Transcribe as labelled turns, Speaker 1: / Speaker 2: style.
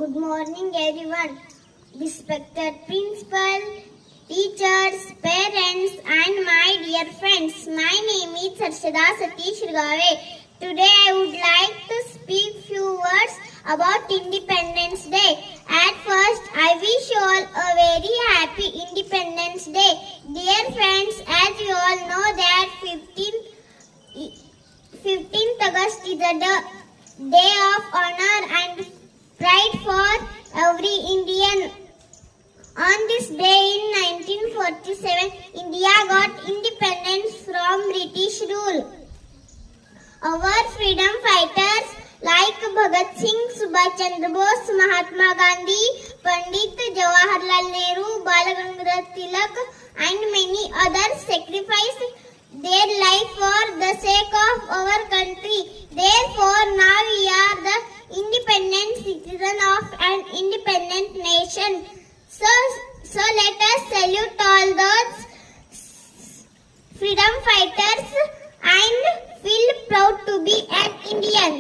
Speaker 1: Good morning, everyone. Respected principal, teachers, parents, and my dear friends. My name is Harshada Satish Ragave. Today, I would like to speak few words about Independence Day. At first, I wish you all a very happy Independence Day. Dear friends, as you all know that 15th August is a day of honor and pride for every Indian. On this day in 1947, India got independence from British rule. Our freedom fighters like Bhagat Singh, Subhash Chandra Bose, Mahatma Gandhi, Pandit Jawaharlal Nehru, Bal Gangadhar Tilak and many others sacrificed their life for the sake of our country. Therefore, now we are the independent citizen of an independent nation. So let us salute all those freedom fighters and feel proud to be an Indian.